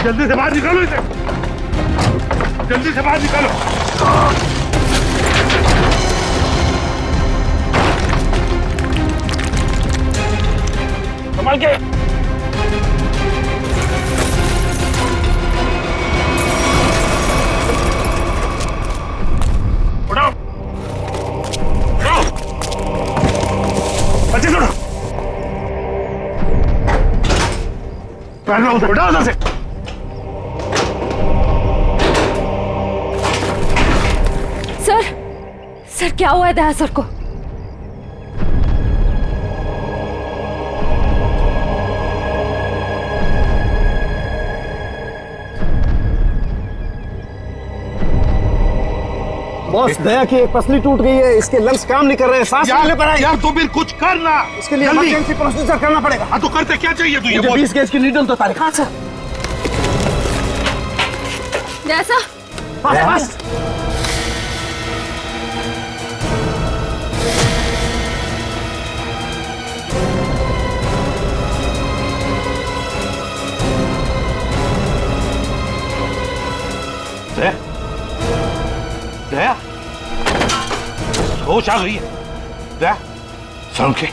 जल्दी से बाहर निकालो इसे, जल्दी से बाहर निकालो। संभाल के। उठाओ, उठाओ, अच्छे से उठाओ। उठाओ उधर से। सर क्या हुआ है दया सर को? बॉस, दया की एक पसली टूट गई है, इसके लंग्स काम नहीं कर रहे हैं, सांस नहीं ले पा रहा है। यार तो फिर कुछ करना, इसके लिए इमरजेंसी प्रोसीजर करना पड़ेगा। हाँ तो करते क्या चाहिए तुझे? 20 गेज की नीडल तो तारीख। हाँ सर। जैसा बस दया, होश आ गई है दया? के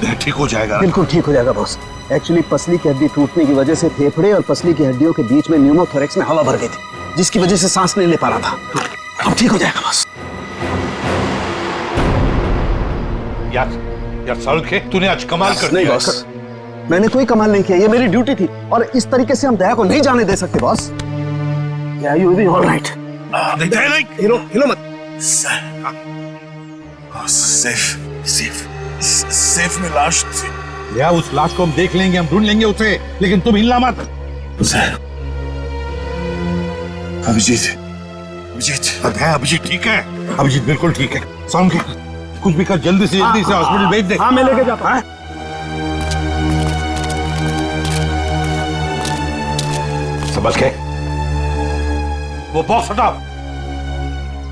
दया ठीक हो जाएगा? बिल्कुल ठीक हो जाएगा बॉस। एक्चुअली पसली की हड्डी टूटने की वजह से फेफड़े और पसली की हड्डियों के बीच में न्यूमोथोरेक्स में हवा भर गई थी, जिसकी वजह से सांस नहीं ले पा रहा था। अब ठीक हो जाएगा बॉस। यार के तूने आज कमाल कर नहीं दिया। बॉस, मैंने कोई कमाल नहीं किया, ये मेरी ड्यूटी थी और इस तरीके से हम दया को नहीं जाने दे सकते boss. You will be alright. नहीं हिलो मत। सेफ में लाश थी। या उस लाश को हम देख लेंगे, हम ढूंढ लेंगे उसे, लेकिन तुम हिलना मत। अभिजीत ठीक है? अभिजीत बिल्कुल ठीक है। के कुछ भी कर, जल्दी से हॉस्पिटल भेज दे। हाँ मैं लेके जाता हूँ। संभल के, वो बॉक्स हटाओ,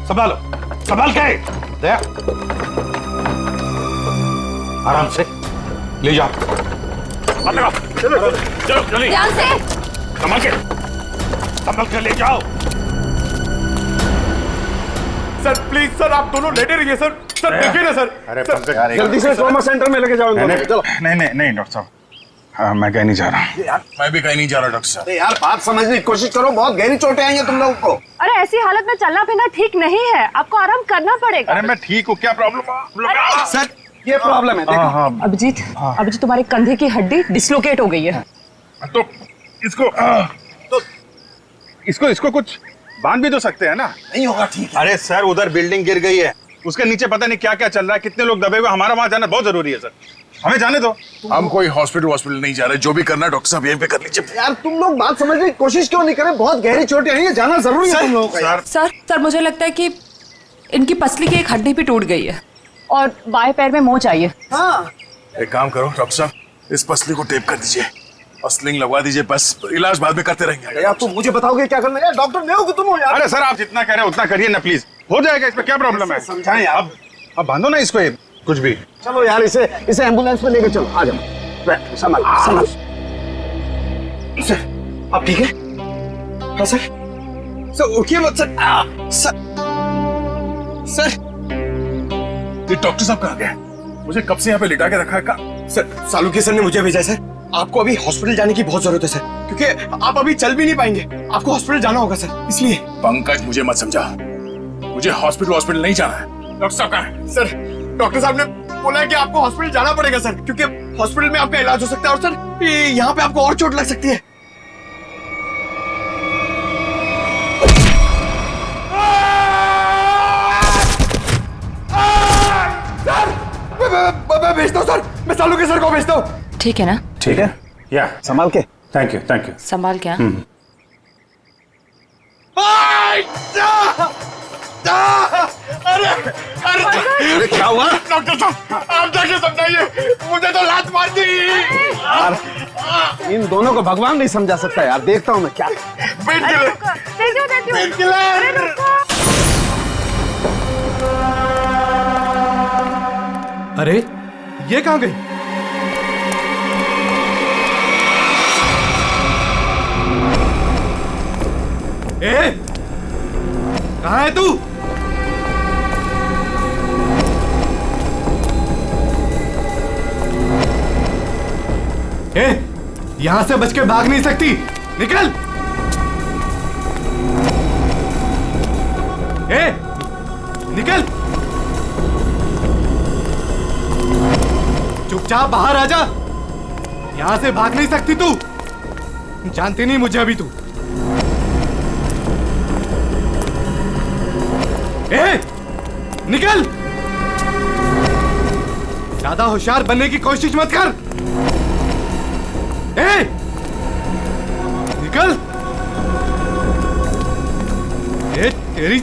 संभालो, संभाल के। दया आराम से ले जाओ। चलो जल्दी, ध्यान से। संभल के ले जाओ। सर प्लीज सर, आप दोनों लेटे रहिए सर। सर देखिए ना सर। अरे जल्दी से ट्रॉमा सेंटर में लेके जाओ। चलो। नहीं डॉक्टर साहब, हाँ मैं कहीं नहीं जा रहा। मैं भी कहीं नहीं जा रहा डॉक्टर साहब। यार बात समझने की कोशिश करो, बहुत गहरी चोटें आई हैं तुम लोगों को। अरे ऐसी हालत में चलना फिरना ठीक नहीं है, आपको आराम करना पड़ेगा। अरे मैं ठीक हूँ, क्या प्रॉब्लम? सर ये प्रॉब्लम है, देखो। अभिजीत, अभिजीत तुम्हारे कंधे की हड्डी डिसलोकेट हो गई है। तो इसको कुछ बांध भी तो सकते हैं ना? नहीं होगा ठीक है। अरे सर उधर बिल्डिंग गिर गई है, उसके नीचे पता नहीं क्या क्या चल रहा है, कितने लोग दबे हुए, हमारा वहां जाना बहुत जरूरी है सर, हमें जाने दो। हम कोई हॉस्पिटल नहीं जा रहे, जो भी करना है डॉक्टर साहब यहीं पे कर लीजिए। यार तुम लोग बात समझने की कोशिश क्यों नहीं करें? बहुत गहरी चोटें आई हैं, जाना जरूरी है तुम लोगों का। यार सर मुझे लगता है कि इनकी पसली की एक हड्डी भी टूट गई है और बाएं पैर में मोच आई है। हाँ एक काम करो डॉक्टर साहब, इस पसली को टेप कर दीजिए और स्लिंग लगवा दीजिए, बस इलाज बाद में करते रहेंगे। यार तुम मुझे बताओगे क्या करना है? यार डॉक्टर नहीं हो कि तुम हो यार। अरे सर आप जितना कह रहे हैं उतना करिए ना प्लीज, हो जाएगा, इसमें क्या प्रॉब्लम है? समझाएं यार। अब बांधो ना इसको, कुछ भी। चलो यार इसे एम्बुलेंस में लेके चलो, आ जाओ। संभल। सर आप ठीक है? हाँ सर उठिए मत सर। सर ये डॉक्टर साहब कहाँ गए? मुझे कब से यहाँ पे लिटा के रखा है का? सर सालुकी सर ने मुझे भेजा है सर। आपको अभी हॉस्पिटल जाने की बहुत जरूरत है सर, क्योंकि आप अभी चल भी नहीं पाएंगे, आपको हॉस्पिटल जाना होगा सर, इसलिए। पंकज मुझे मत समझा, मुझे हॉस्पिटल नहीं जाना है। डॉक्टर साहब कहाँ है? सर डॉक्टर साहब ने बोला है कि आपको हॉस्पिटल जाना पड़ेगा सर, क्योंकि हॉस्पिटल में आपका इलाज हो सकता है और सर यहाँ पे आपको और चोट लग सकती है। मैं भेजता हूँ सर, मैं सालुकी सर को भेजता हूँ। ठीक है ना? ठीक है, या संभाल के। Thank you. संभाल क्या? अरे क्या हुआ? डॉक्टर साहब आप जाके समझाइए, मुझे तो लात मार दी। इन दोनों को भगवान नहीं समझा सकता यार, देखता हूँ मैं क्या। अरे ये कहाँ गई? ए, कहाँ है तू? ए, यहां से बच के भाग नहीं सकती, निकल। ए, निकल, चुपचाप बाहर आ जा। यहां से भाग नहीं सकती तू, जानती नहीं मुझे अभी तू। ए, निकल, ज्यादा होशियार बनने की कोशिश मत कर। ए, निकल। ए, तेरी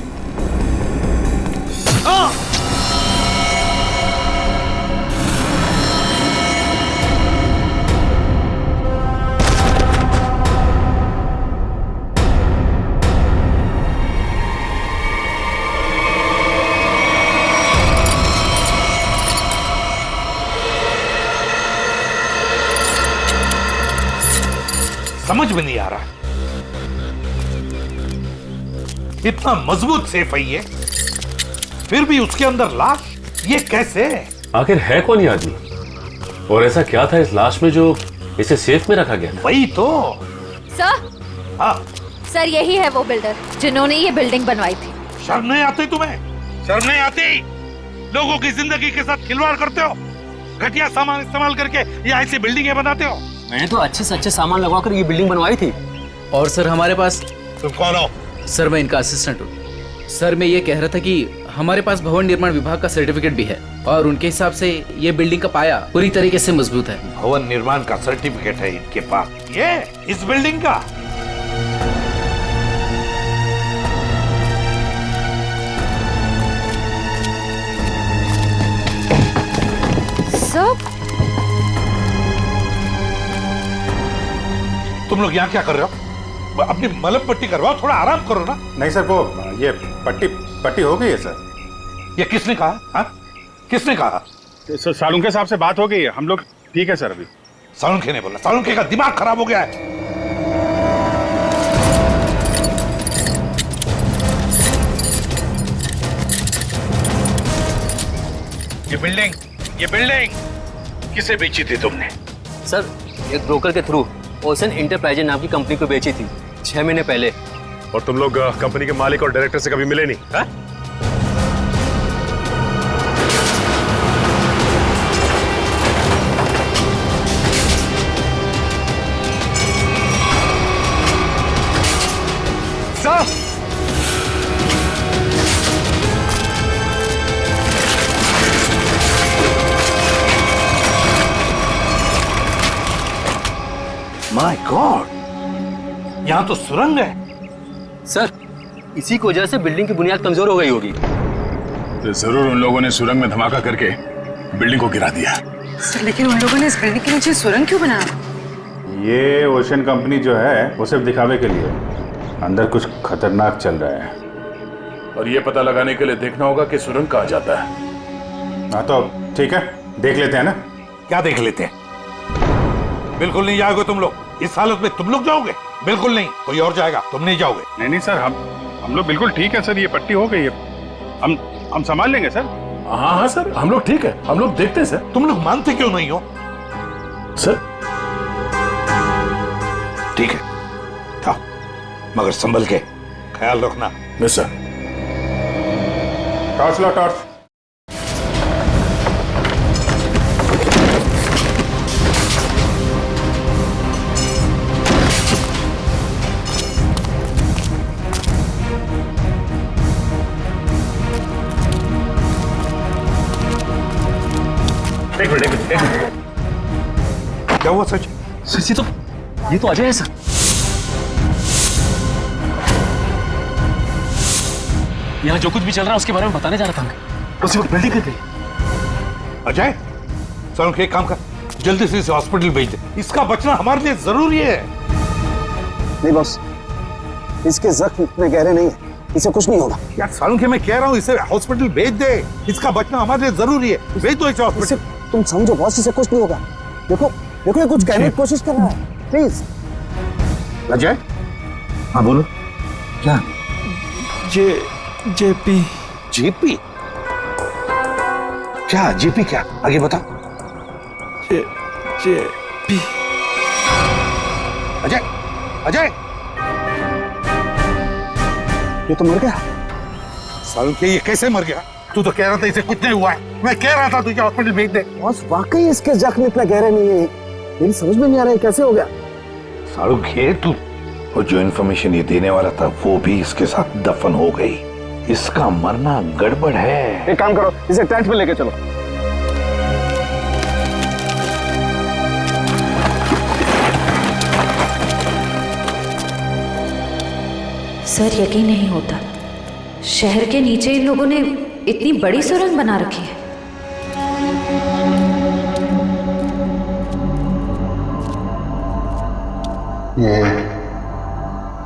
समझ में नहीं आ रहा, इतना मजबूत सेफ है ये, फिर भी उसके अंदर लाश, ये कैसे? आखिर है कौन ये आदमी और ऐसा क्या था इस लाश में जो इसे सेफ में रखा गया था? वही तो। सर, हाँ, सर यही है वो बिल्डर जिन्होंने ये बिल्डिंग बनवाई थी। शर्म नहीं आती तुम्हें? शर्म नहीं आती? लोगों की जिंदगी के साथ खिलवाड़ करते हो, घटिया सामान इस्तेमाल करके ये ऐसी बिल्डिंगें बनाते हो। मैंने तो अच्छे से अच्छे सामान लगवाकर ये बिल्डिंग बनवाई थी। और सर हमारे पास, तुम कौन हो? सर मैं इनका असिस्टेंट हूँ। सर मैं ये कह रहा था कि हमारे पास भवन निर्माण विभाग का सर्टिफिकेट भी है और उनके हिसाब से ये बिल्डिंग का पाया पूरी तरीके से मजबूत है। भवन निर्माण का सर्टिफिकेट है इनके पास, ये इस बिल्डिंग का? सर, तुम लोग यहाँ क्या कर रहे हो? अपनी मलम पट्टी करवाओ, थोड़ा आराम करो ना। नहीं सर, वो ये पट्टी हो गई है सर। ये किसने कहा? हाँ? किसने कहा? सर सालुंखे साहब से बात हो गई है, हम लोग ठीक है सर अभी। सालुंखे ने बोला? सालुंखे का दिमाग खराब हो गया है। ये बिल्डिंग किसे बेची थी तुमने? सर एक ब्रोकर के थ्रू ओशन इंटरप्राइजेज नाम की कंपनी को बेची थी 6 महीने पहले। और तुम लोग कंपनी के मालिक और डायरेक्टर से कभी मिले नहीं? हा? माय गॉड, यहाँ तो सुरंग है। सर इसी की वजह से बिल्डिंग की बुनियाद कमजोर हो गई होगी। तो जरूर उन लोगों ने सुरंग में धमाका करके बिल्डिंग को गिरा दिया। सर लेकिन उन लोगों ने इस बिल्डिंग के नीचे सुरंग क्यों बनाया? ये ओशन कंपनी जो है वो सिर्फ दिखावे के लिए, अंदर कुछ खतरनाक चल रहा है। और ये पता लगाने के लिए देखना होगा कि सुरंग कहाँ जाता है। हाँ तो ठीक है, देख लेते हैं ना। क्या देख लेते हैं? बिल्कुल नहीं जाओगे तुम लोग, इस हालत में तुम लोग जाओगे? बिल्कुल नहीं, कोई और जाएगा, तुम नहीं जाओगे। नहीं सर, हम लोग बिल्कुल ठीक है सर, ये पट्टी हो गई है, हम संभाल लेंगे सर। हाँ हाँ सर, हम लोग ठीक है, हम लोग देखते हैं सर। तुम लोग मानते क्यों नहीं हो? सर ठीक है, था, मगर संभल के ख्याल रखना। Yes sir. टॉर्च लो, टॉर्च। एक मिनट। क्या हुआ सच? सर ये तो अजय है सर। यहाँ जो कुछ भी चल रहा है उसके बारे में बताने जा रहा था। उसी वक्त बिल्डिंग गिर गई। अजय, सर एक काम कर, जल्दी से इसे हॉस्पिटल भेज दे, इसका बचना हमारे लिए जरूरी है। नहीं बॉस, इसके जख्म इतने गहरे नहीं है, इसे कुछ नहीं होगा। यार सालुंखे, मैं कह रहा हूँ इसे हॉस्पिटल भेज दे, इसका बचना हमारे लिए जरूरी है, भेज दो इसे हॉस्पिटल। तुम समझो बॉस, इसे कुछ नहीं होगा। देखो ये कुछ कहने की कोशिश कर रहा है, प्लीज। अजय, हाँ बोलो। क्या? जेपी। जीपी? क्या जीपी क्या? आगे बताओ। जेपी। अजय, अजय, ये तो मर गया। सालू के ये कैसे मर गया? तू तो कह रहा था इसे कुछ नहीं हुआ है। मैं कह रहा था तुझे हॉस्पिटल भेज दे। बॉस वाकई इसके जख्म इतना गहरे नहीं है, मेरी समझ में नहीं आ रहा है कैसे हो गया। साड़ू घे तू, और जो इन्फॉर्मेशन ये देने वाला था वो भी इसके साथ दफन हो गई। इसका मरना गड़बड़ है। एक काम करो, इसे टेंट में लेके चलो। सर यकीन नहीं होता, शहर के नीचे इन लोगों ने इतनी बड़ी सुरंग बना रखी है। ये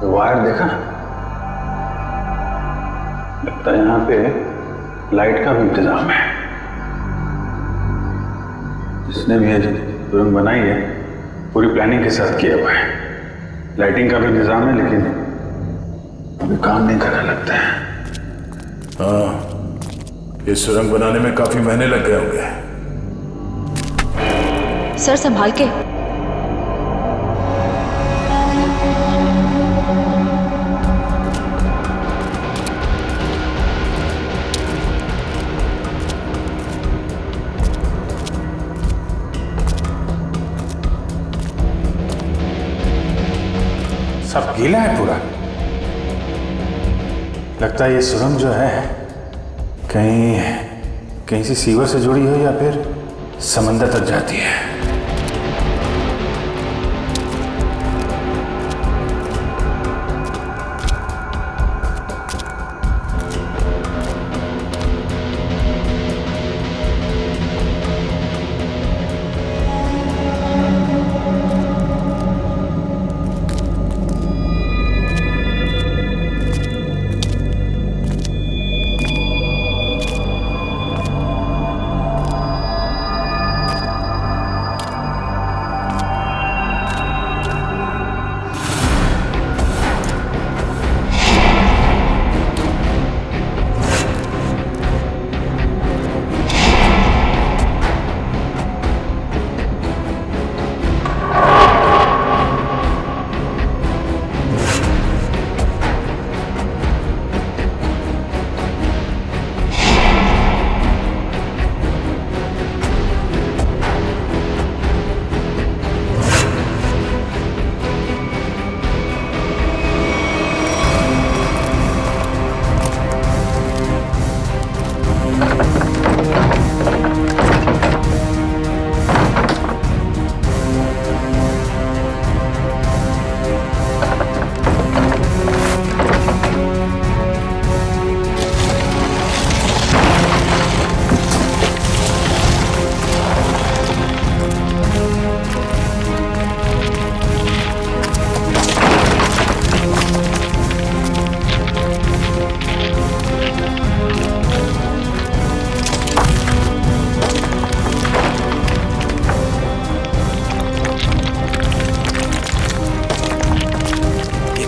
वायर देखा? लगता है यहाँ पे लाइट का भी इंतजाम है। जिसने भी ये सुरंग बनाई है पूरी प्लानिंग के साथ किया हुआ है। लाइटिंग का भी इंतजाम है, लेकिन अभी काम नहीं करने लगता है। हाँ, इस सुरंग बनाने में काफी महीने लग गए होंगे। सर संभाल के। सब गीला है पूरा। लगता है ये सुरंग जो है कहीं से सीवर से जुड़ी हो या फिर समंदर तक जाती है।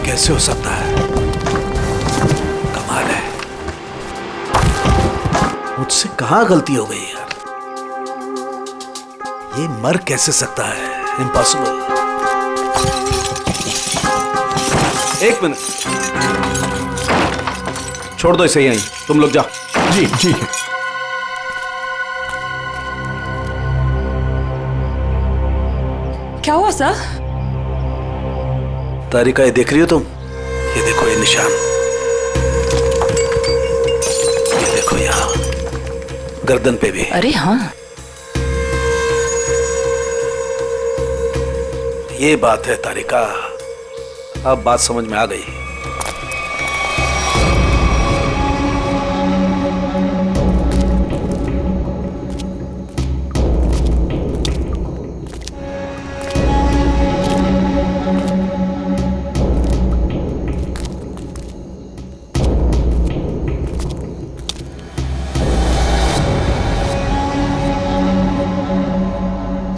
कैसे हो सकता है? कमाल है, मुझसे कहां गलती हो गई यार। ये मर कैसे सकता है? इम्पॉसिबल। एक मिनट, छोड़ दो इसे यहीं, तुम लोग जाओ। जी ठीक है। क्या हुआ सर? तारिका, ये देख रही हो तुम? ये देखो, ये निशान, ये देखो यहाँ गर्दन पे भी। अरे हाँ, ये बात है तारिका, अब बात समझ में आ गई।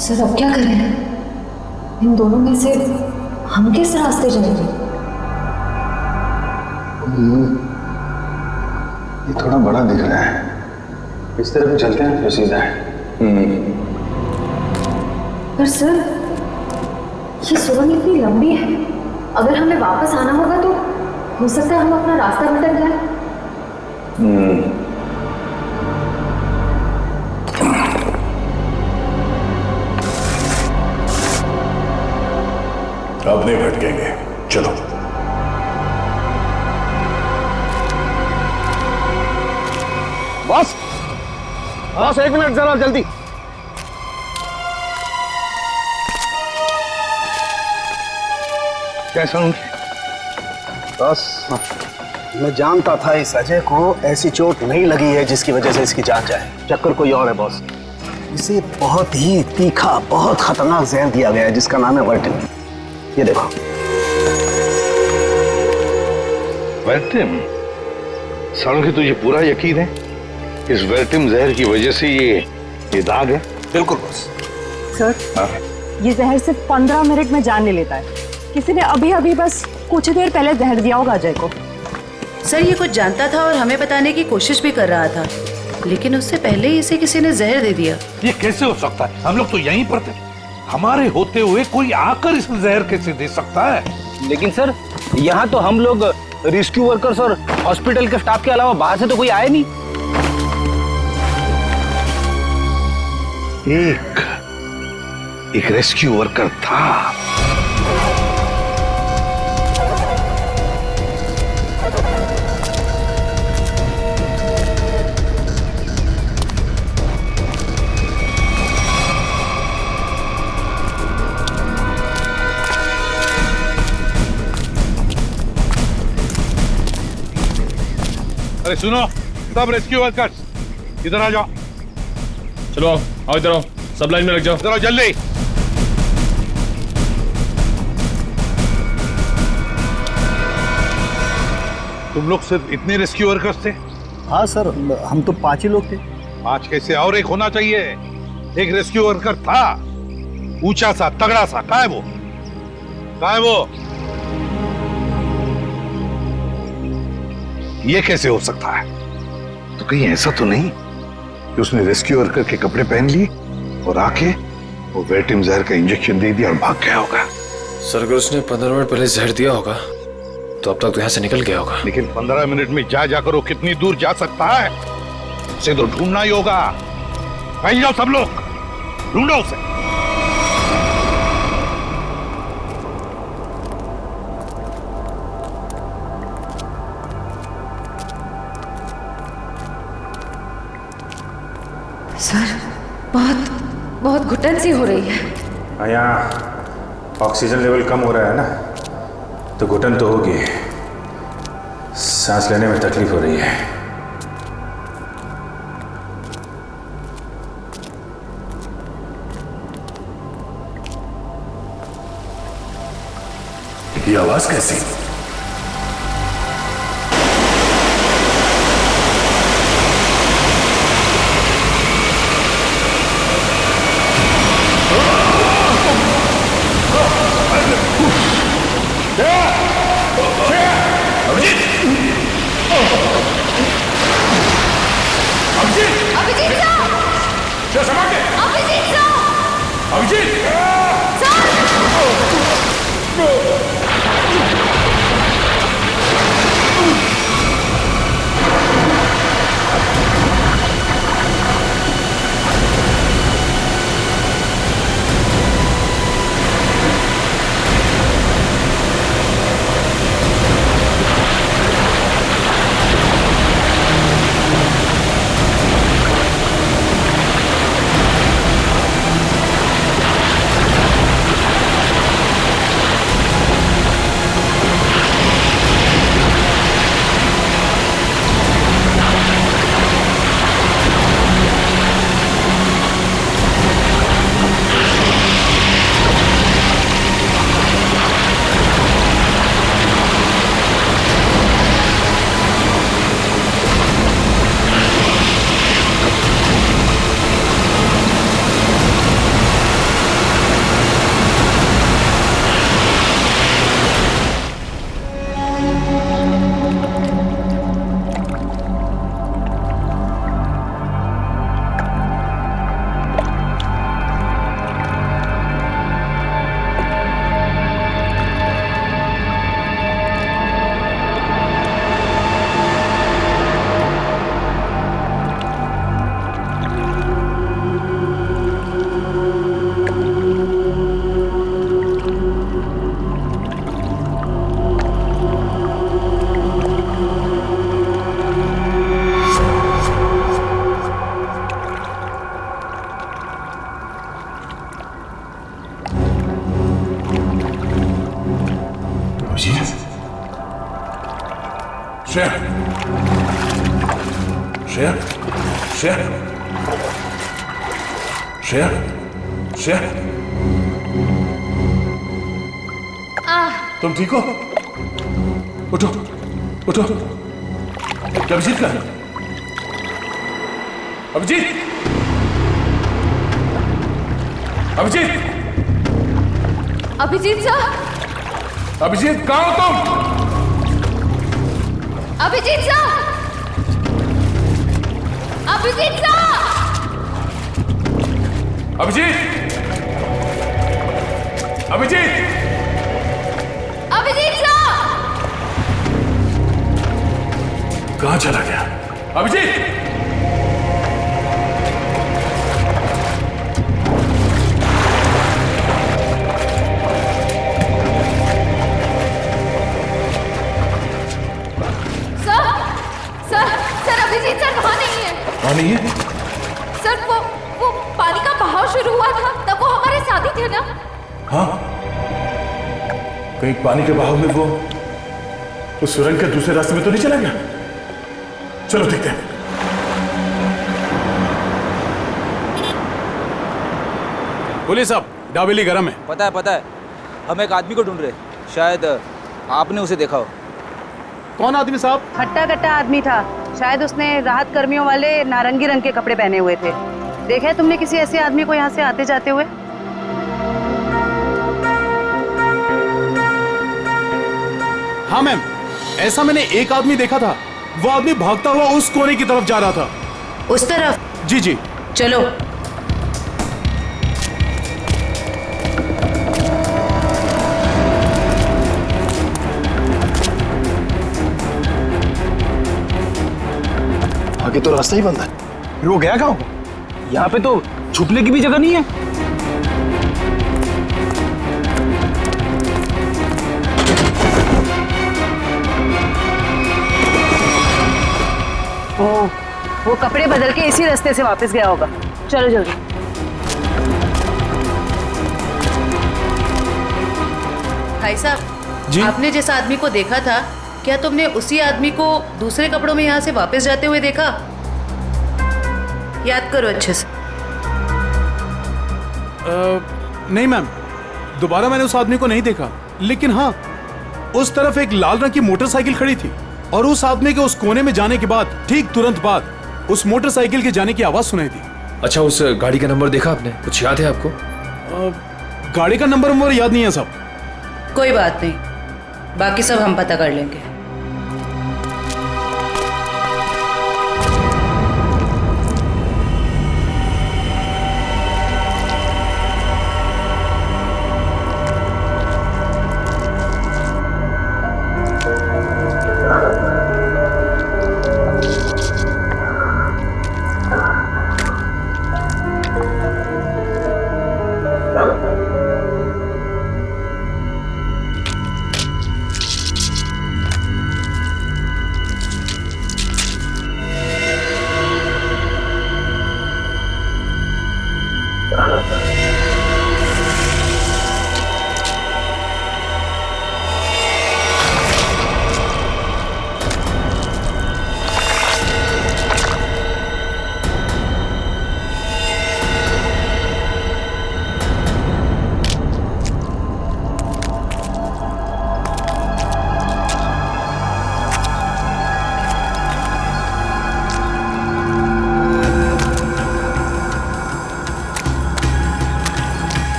सर अब क्या करें? इन दोनों में से हम किस रास्ते जाएंगे? ये थोड़ा बड़ा दिख रहा है, इस तरफ चलते हैं जो सीधा है। पर सर ये सुरंग इतनी लंबी है, अगर हमें वापस आना होगा तो हो सकता है हम अपना रास्ता भटक जाए। अब नहीं भटकेंगे, चलो। बॉस, बॉस 1 मिनट जरा जल्दी। कैसा हूँ? बस मैं जानता था इस अजय को ऐसी चोट नहीं लगी है जिसकी वजह से इसकी जान जाए। चक्कर कोई और है बॉस। इसे बहुत ही तीखा, बहुत खतरनाक जहर दिया गया है जिसका नाम है वर्टिम। ये देखो। वर्टिम? सालुंखी तुझे पूरा यकीन है इस वर्टिम जहर की वजह से ये दाग है? बिल्कुल बॉस। सर, ये जहर सिर्फ 15 मिनट में जान ले लेता है। किसी ने अभी अभी बस कुछ देर पहले जहर दिया होगा अजय को। सर ये कुछ जानता था और हमें बताने की कोशिश भी कर रहा था, लेकिन उससे पहले ही इसे किसी ने जहर दे दिया। ये कैसे हो सकता है? हम लोग तो यहीं पर थे। हमारे होते हुए कोई आकर इस जहर कैसे दे सकता है? लेकिन सर यहाँ तो हम लोग रेस्क्यू वर्कर्स और हॉस्पिटल के स्टाफ के अलावा बाहर से तो कोई आया नहीं। एक रेस्क्यू वर्कर था। अरे सुनो सब रेस्क्यू वर्कर्स, इधर आ जाओ। चलो आओ, इधर आओ, सब लाइन में लग जाओ। इधर आओ जल्दी। तुम लोग सिर्फ इतने रेस्क्यू वर्कर्स थे? हाँ सर, हम तो 5 ही लोग थे। 5 कैसे? और एक होना चाहिए। एक रेस्क्यू वर्कर था, ऊंचा सा, तगड़ा सा। कहाँ है वो? कहाँ है वो? ये कैसे हो सकता है? तो कहीं ऐसा तो नहीं कि उसने रेस्क्यू वर्कर के कपड़े पहन लिए और आके वो वर्टिम जहर का इंजेक्शन दे दिया और भाग गया होगा? सर अगर उसने 15 मिनट पहले जहर दिया होगा तो अब तक तो यहाँ से निकल गया होगा। लेकिन 15 मिनट में जाकर वो कितनी दूर जा सकता है? उसे तो ढूंढना ही होगा। कहीं जाओ सब लोग, ढूंढो उसे। सर बहुत बहुत घुटन सी हो रही है। यहाँ ऑक्सीजन लेवल कम हो रहा है ना, तो घुटन तो होगी, सांस लेने में तकलीफ हो रही है। ये आवाज कैसी? श्रेया श्रेया श्रेया श्रेया तुम ठीक हो? उठो उठो। अभिजीत का अभिजीत अभिजीत अभिजीत साहब, अभिजीत कहाँ हो तुम? अभिजीत साहब, अभिजीत साहब, अभिजीत अभिजीत अभिजीत साहब। कहाँ चला गया अभिजीत? सर अभिजीत सर वहाँ नहीं है। वहाँ नहीं है? सर वो पानी का बहाव शुरू हुआ था तब वो हमारे साथ ही थे ना। हाँ, कहीं पानी के बहाव में वो उस सुरंग के दूसरे रास्ते में तो नहीं चला गया? चलो देखते हैं। पुलिस साहब, डाबेली गरम है। पता है, हम एक आदमी को ढूंढ रहे, शायद आपने उसे देखा हो। कौन आदमी साहब? हट्टा कट्टा आदमी था, शायद उसने राहत कर्मियों वाले नारंगी रंग के कपड़े पहने हुए थे। देखा है तुमने किसी ऐसे आदमी को यहाँ से आते जाते हुए? हाँ मैम, ऐसा मैंने एक आदमी देखा था। वो आदमी भागता हुआ उस कोने की तरफ जा रहा था। उस तरफ? जी जी। चलो। आगे तो रास्ता ही बंद है। फिर वो गया कहाँ? यहाँ पे तो छुपने की भी जगह नहीं है। वो कपड़े बदल के इसी रास्ते से वापस गया होगा। चलो जल्दी। भाई साहब, आपने जिस आदमी को देखा था, क्या तुमने उसी आदमी को दूसरे कपड़ों में यहाँ से वापस जाते हुए देखा? याद करो अच्छे से। नहीं मैम, दोबारा मैंने उस आदमी को नहीं देखा, लेकिन हाँ, उस तरफ एक लाल रंग की मोटरसाइकिल खड़ी थी और उस आदमी के उस कोने में जाने के बाद ठीक तुरंत बाद उस मोटरसाइकिल के जाने की आवाज सुनाई दी। अच्छा, उस गाड़ी का नंबर देखा आपने? कुछ याद है आपको? गाड़ी का नंबर याद नहीं है साहब। कोई बात नहीं, बाकी सब हम पता कर लेंगे।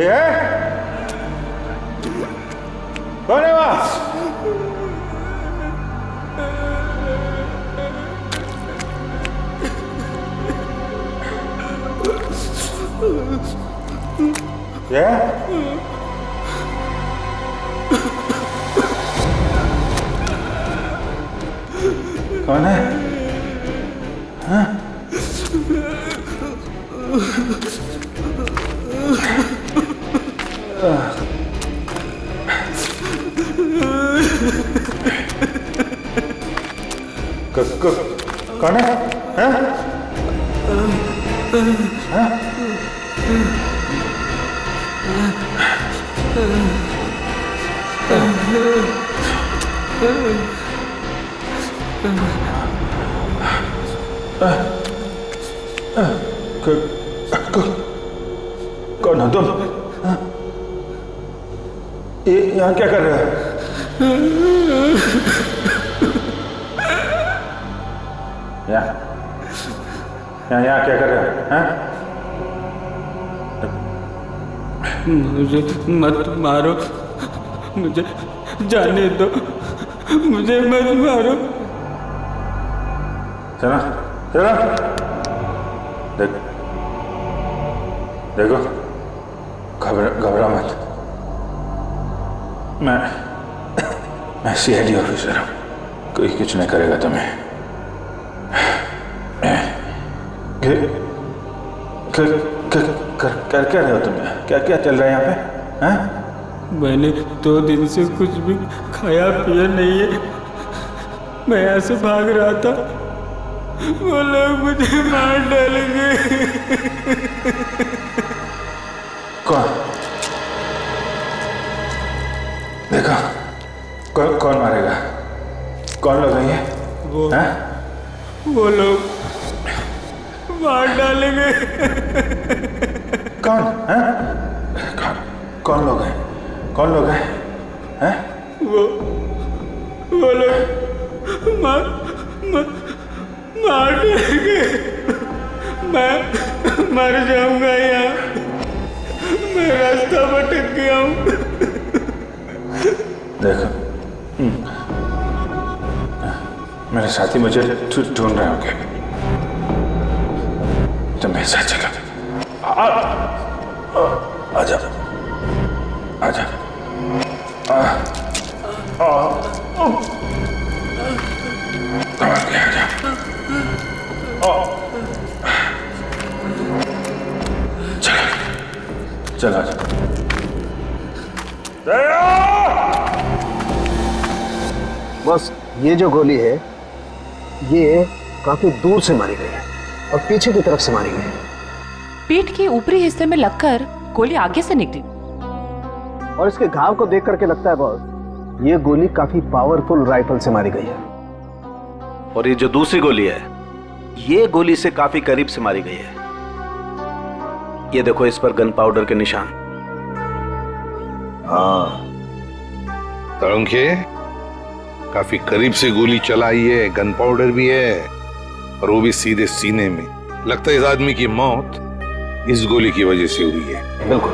कोई है? कौन है वहां? क्या? कौन है? हाँ? कौन है? हाँ? हाँ? कौन हो तुम? ये यहाँ क्या कर रहे हो? यहाँ क्या कर रहे हो? हाँ? मुझे मत मारो, मुझे जाने दो, मुझे मत मारो। चलो चलो, देखो घबरा मत। मैं सीआईडी ऑफिसर हूँ, कोई कुछ नहीं करेगा तुम्हें। कर क्या रहे हो तुम? क्या चल रहा है यहाँ पे? हाँ? मैंने 2 दिन से कुछ भी खाया पिया नहीं है। मैं यहाँ से भाग रहा था, वो लोग मुझे मार डालेंगे। कौन? देखो कौन मारेगा? कौन लोग हैं ये? वो लोग मार डालेंगे। कौन? हैं? कौन लोग हैं? कौन लोग हैं? हैं? वो लोग मार डालेंगे। मैं मर जाऊंगा यहाँ, मैं रास्ता भटक गया हूँ। देखो मेरे साथी मुझे ढूंढ रहे होंगे, तो मेरे साथ चलो। आजा आजा। आजा। चलो आजा। बस ये जो गोली है ये काफी दूर से मारी गई है और पीछे की तरफ से मारी गई है। पीठ के ऊपरी हिस्से में लगकर गोली आगे से निकली। और इसके घाव को देख करके लगता है बॉस, ये गोली काफी पावरफुल राइफल से मारी गई है। और ये जो दूसरी गोली है, ये गोली से काफी करीब से मारी गई है। ये देखो इस पर गन पाउडर के निशान। हाँ तरुणखे, काफी करीब से गोली चलाई है, गन पाउडर भी है, और वो भी सीधे सीने में। लगता है इस आदमी की मौत इस गोली की वजह से हुई है। बिल्कुल।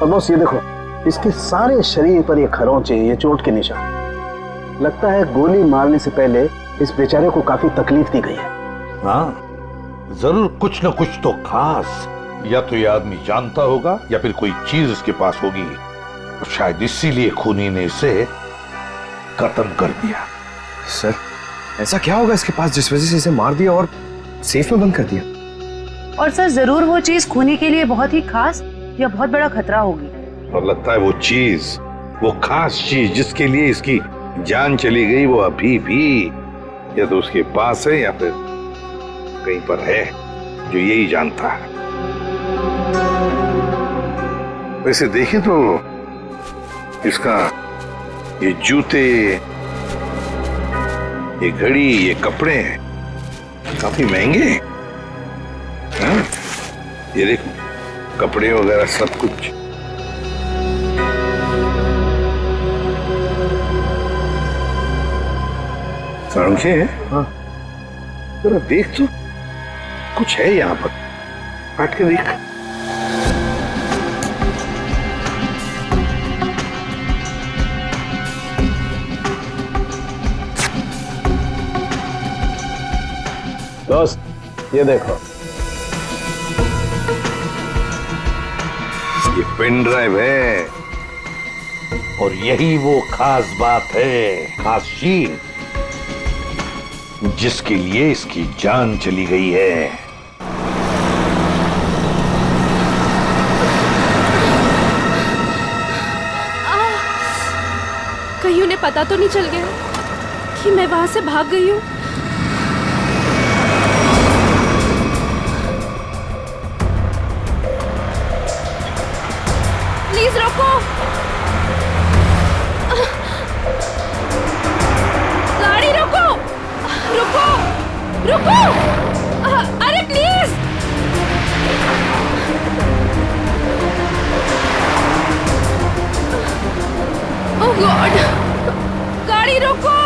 और बॉस ये देखो, इसके सारे शरीर पर ये खरोंचे, ये चोट के निशान। लगता है गोली मारने से पहले इस बेचारे को काफी तकलीफ दी गई है। हाँ जरूर कुछ न कुछ तो खास, या तो ये आदमी जानता होगा या फिर कोई चीज इसके पास होगी, और शायद इसीलिए खूनी ने इसे खत्म कर दिया। सर ऐसा क्या होगा इसके पास जिस वजह से इसे मार दिया और सेफ में बंद कर दिया? और सर जरूर वो चीज खूनी के लिए बहुत ही खास या बहुत बड़ा खतरा होगी। और लगता है वो चीज, वो खास चीज जिसके लिए इसकी जान चली गई, वो अभी भी या तो उसके पास है या फिर कहीं पर है जो यही जानता है। वैसे देखें तो इसका ये जूते, ये घड़ी, ये कपड़े काफी महंगे हैं। हाँ? ये देखो कपड़े वगैरह सब कुछ। तरुणखे, हाँ जरा देख तो, कुछ है यहाँ पर, काट के देख। दोस्त ये देखो, ये पेन ड्राइव है और यही वो खास बात है, खास चीज जिसके लिए इसकी जान चली गई है। कहीं उन्हें पता तो नहीं चल गया कि मैं वहां से भाग गई हूँ? प्लीज रोको, गाड़ी रोको, रुको, रुको, अरे प्लीज। ओह गॉड, गाड़ी रोको।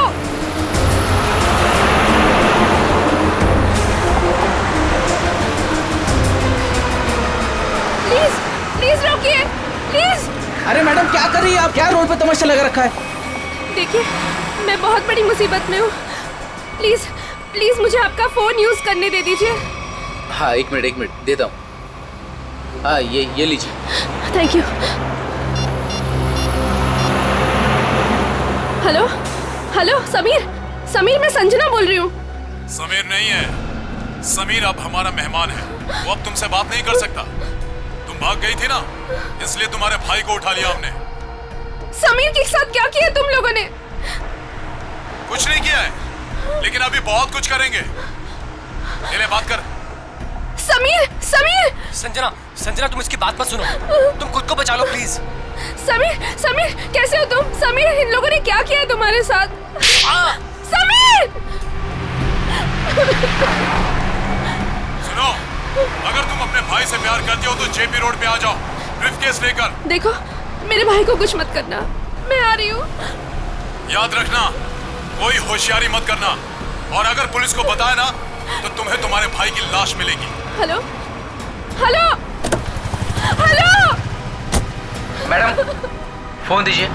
प्लीज प्लीज रोकिए, प्लीज। अरे मैडम क्या कर रही है आप? क्या रोड पे तमाशा लगा रखा है? देखिए मैं बहुत बड़ी मुसीबत में हूँ, प्लीज प्लीज मुझे आपका फोन यूज करने दे दीजिए। हाँ एक मिनट देता हूँ। हाँ ये लीजिए। Thank you. Hello hello, Sameer मैं संजना बोल रही हूँ। समीर नहीं है, समीर अब हमारा मेहमान है, वो अब तुमसे बात नहीं कर सकता। तुम भाग गई थी ना, इसलिए तुम्हारे भाई को उठा लिया हमने। समीर के साथ क्या किया तुम लोगों ने? कुछ नहीं किया है, लेकिन अभी बहुत कुछ करेंगे। ले बात कर। समीर संजना तुम इसकी बात मत सुनो, तुम खुद को बचा लो प्लीज। समीर कैसे हो तुम? समीर इन लोगों ने क्या किया है तुम्हारे साथ? समीर! सुनो, अगर तुम अपने भाई से प्यार करते हो तो जेपी रोड पे आ जाओ, ब्रीफकेस लेकर। देखो मेरे भाई को कुछ मत करना, मैं आ रही हूँ। याद रखना, कोई होशियारी मत करना, और अगर पुलिस को बताए ना तो तुम्हें तुम्हारे भाई की लाश मिलेगी। Hello hello hello, madam phone दीजिए।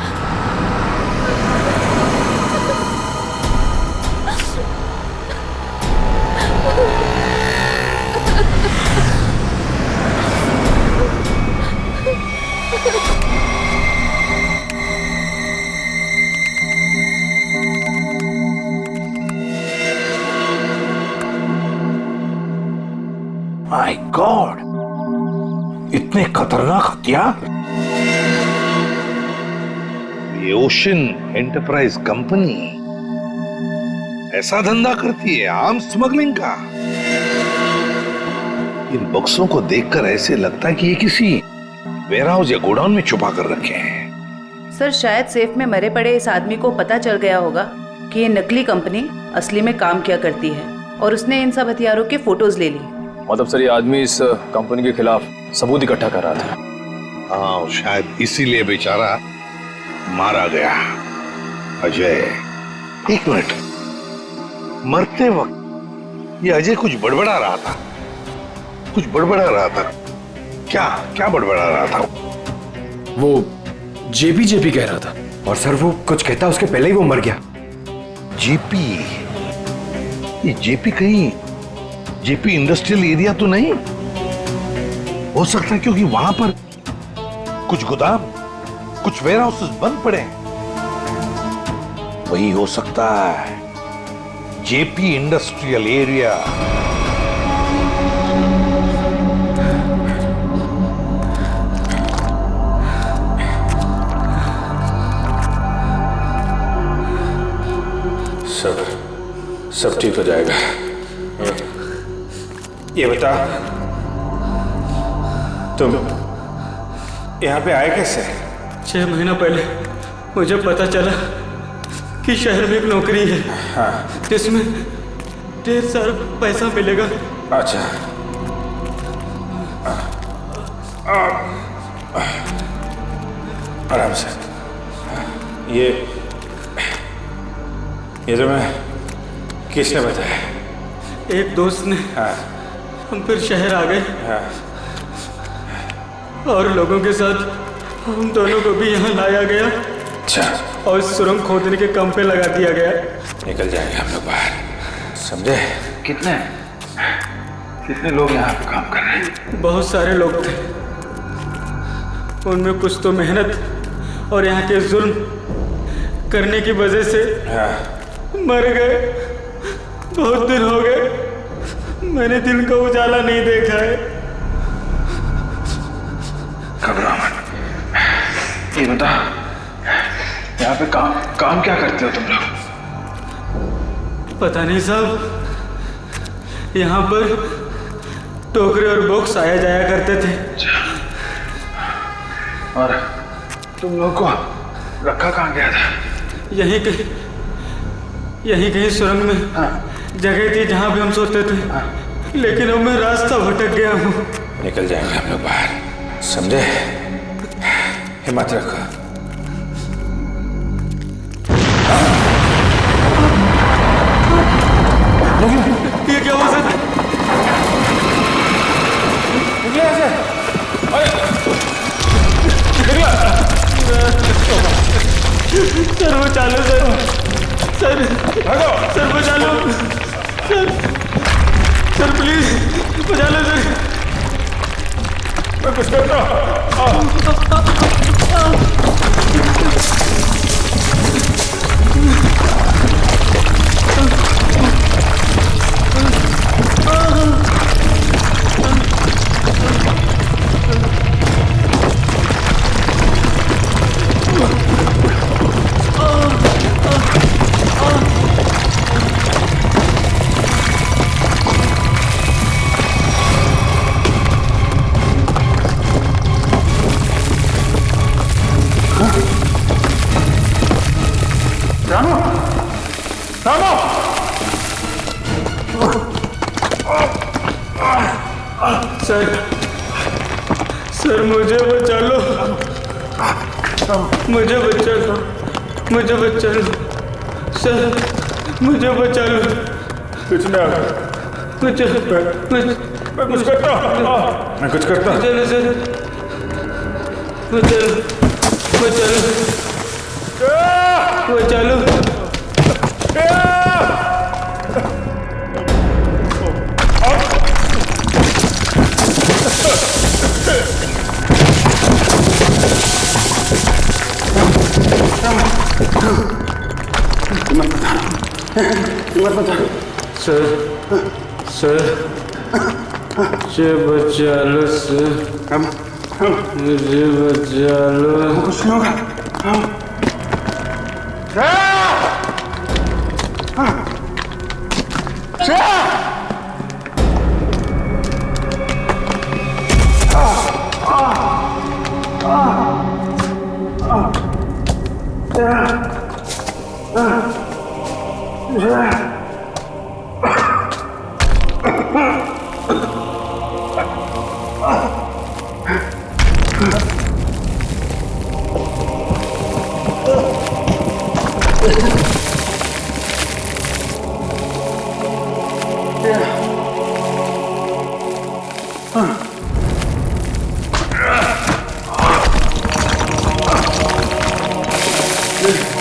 माय गॉड, इतने खतरनाक हथियार। ये ओशन एंटरप्राइज कंपनी ऐसा धंधा करती है, आर्म स्मगलिंग का। इन बक्सों को देखकर ऐसे लगता है कि ये किसी वेयरहाउस या गोडाउन में छुपा कर रखे हैं। सर शायद सेफ में मरे पड़े इस आदमी को पता चल गया होगा कि ये नकली कंपनी असली में काम किया करती है, और उसने इन सब हथियारों के फोटोज ले ली। मतलब सर ये आदमी इस कंपनी के खिलाफ सबूत इकट्ठा कर रहा था। हाँ, शायद इसीलिए बेचारा मारा गया। अजय, एक मिनट, मरते वक्त ये अजय कुछ बड़बड़ा रहा था, कुछ बड़बड़ा रहा था। क्या बड़बड़ा रहा था? वो जेपी कह रहा था, और सर वो कुछ कहता उसके पहले ही वो मर गया। जेपी? ये जेपी कहीं जेपी इंडस्ट्रियल एरिया तो नहीं हो सकता? क्योंकि वहां पर कुछ गोदाम, कुछ वेयरहाउसेस बंद पड़े हैं। वही हो सकता है, जेपी इंडस्ट्रियल एरिया। सब ठीक हो जाएगा। ये बता, तुम यहाँ पे आए कैसे? 6 महीना पहले मुझे पता चला कि शहर में एक नौकरी है, हाँ, जिसमें ढेर सारा पैसा मिलेगा। अच्छा, आराम से। ये तुम्हें किसने बताया? एक दोस्त ने। हाँ। हम फिर शहर आ गए। हाँ। और लोगों के साथ हम दोनों को भी यहाँ लाया गया। अच्छा। और सुरंग खोदने के काम पे लगा दिया गया। निकल जाएंगे हम लोग बाहर, समझे? कितने? कितने लोग यहाँ पे काम कर रहे हैं? बहुत सारे लोग थे। उनमें कुछ तो मेहनत और यहाँ के जुल्म करने की वजह से मर गए। बहुत दिन हो गए मैंने दिन का उजाला नहीं देखा है। घबराओ मत। ये बता, यहाँ पे काम क्या करते हो तुम लोग? पता नहीं साहब, यहाँ पर टोकरे और बॉक्स आया जाया करते थे। और तुम लोग को रखा कहाँ गया था? यहीं कहीं सुरंग में जगह थी जहाँ भी हम सोते थे, लेकिन अब मैं रास्ता भटक गया हूँ। निकल जाएंगे हम लोग बाहर, समझे? हिम्मत रखो। ये क्या हुआ सर? निकले ऐसे? सर वो चालू सर वो चालू सर प्लीज बचा लो सर। मैं कुछ करता सर मुझे बचा लो, मुझे बचा लो सर, मुझे बचा लो। कुछ ना, मैं कुछ करता चलो सर, चलो सर मुझे बचा लो सर, मुझे बचा लो। कुछ नहीं होगा। Yeah.